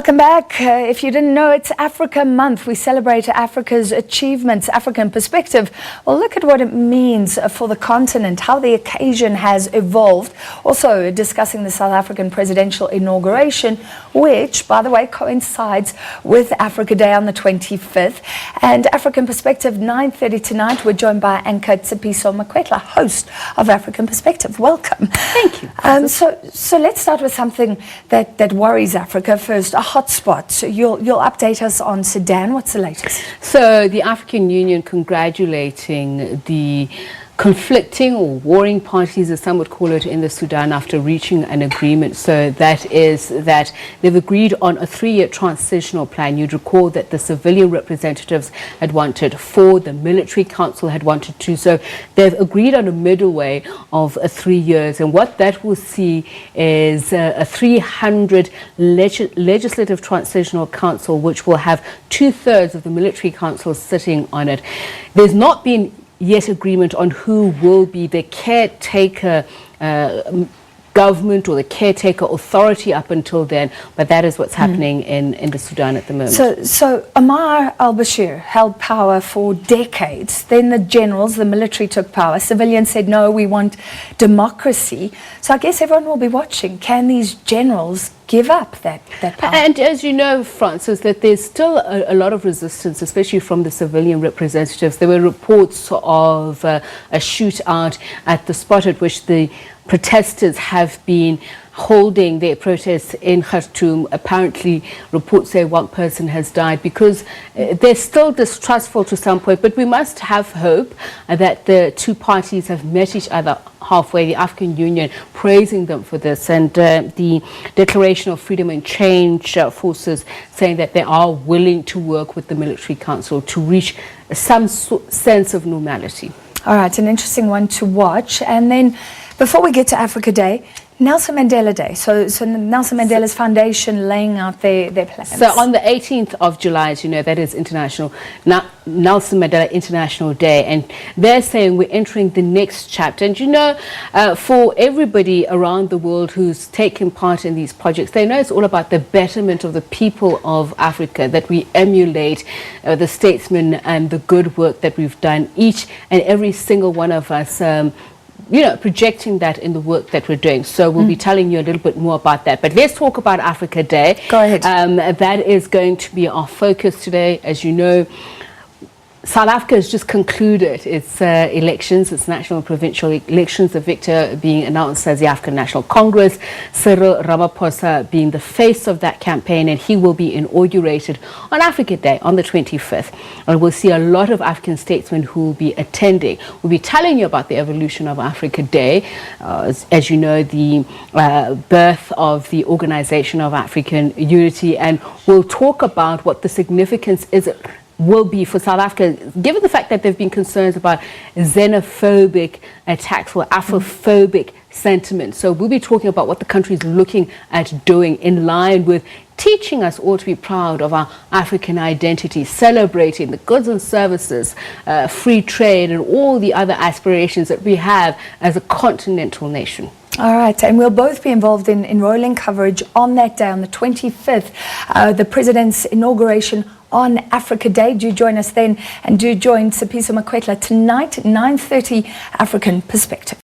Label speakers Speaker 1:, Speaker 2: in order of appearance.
Speaker 1: Welcome back. If you didn't know, it's Africa Month. We celebrate Africa's achievements, African perspective. Well, look at what it means for the continent, how the occasion has evolved. Also discussing the South African presidential inauguration, which, by the way, coincides with Africa Day on the 25th. And African Perspective, 9:30 tonight. We're joined by anchor Tsepiso Makwetla, host of African Perspective. Welcome.
Speaker 2: Thank you.
Speaker 1: So let's start with something that worries Africa first. A hotspot. You'll update us on Sudan. What's the latest?
Speaker 2: So the African Union congratulating the conflicting or warring parties, as some would call it, in the Sudan after reaching an agreement. So that is that they've agreed on a 3-year transitional plan. You'd recall that the civilian representatives had wanted 4, the military council had wanted 2. So they've agreed on a middle way of 3 years. And what that will see is a 300 legislative transitional council, which will have 2/3 of the military council sitting on it. There's not been yet agreement on who will be the caretaker government or the caretaker authority up until then, but that is what's happening in the Sudan at the moment.
Speaker 1: So Omar al-Bashir held power for decades. Then the generals, the military took power. Civilians said, no, we want democracy. So I guess everyone will be watching. Can these generals give up that power?
Speaker 2: And as you know, Francis, that there's still a lot of resistance, especially from the civilian representatives. There were reports of a shootout at the spot at which the protesters have been holding their protests in Khartoum. Apparently, reports say one person has died because they're still distrustful to some point. But we must have hope that the two parties have met each other halfway. The African Union praising them for this, and the Declaration of Freedom and Change forces saying that they are willing to work with the military council to reach some sense of normality.
Speaker 1: All right, an interesting one to watch. And then before we get to Africa Day, Nelson Mandela Day. So Nelson Mandela's foundation laying out their plans.
Speaker 2: So on the 18th of July, as you know, that is Nelson Mandela International Day. And they're saying we're entering the next chapter. And you know, for everybody around the world who's taken part in these projects, they know it's all about the betterment of the people of Africa, that we emulate the statesmen and the good work that we've done, each and every single one of us, projecting that in the work that we're doing. So we'll be telling you a little bit more about that. But let's talk about Africa Day.
Speaker 1: Go ahead.
Speaker 2: That is going to be our focus today. As you know, South Africa has just concluded its elections, its national provincial elections, the victor being announced as the African National Congress, Cyril Ramaphosa being the face of that campaign, and he will be inaugurated on Africa Day on the 25th. And we'll see a lot of African statesmen who will be attending. We'll be telling you about the evolution of Africa Day, as you know, the birth of the Organization of African Unity, and we'll talk about what the significance will be for South Africa, given the fact that there have been concerns about xenophobic attacks or Afrophobic sentiment. So we'll be talking about what the country is looking at doing in line with teaching us all to be proud of our African identity, celebrating the goods and services, free trade, and all the other aspirations that we have as a continental nation.
Speaker 1: All right, and we'll both be involved in rolling coverage on that day, on the 25th, the President's inauguration on Africa Day. Do join us then, and do join Tsepiso Makwetla tonight, 9:30, African Perspective.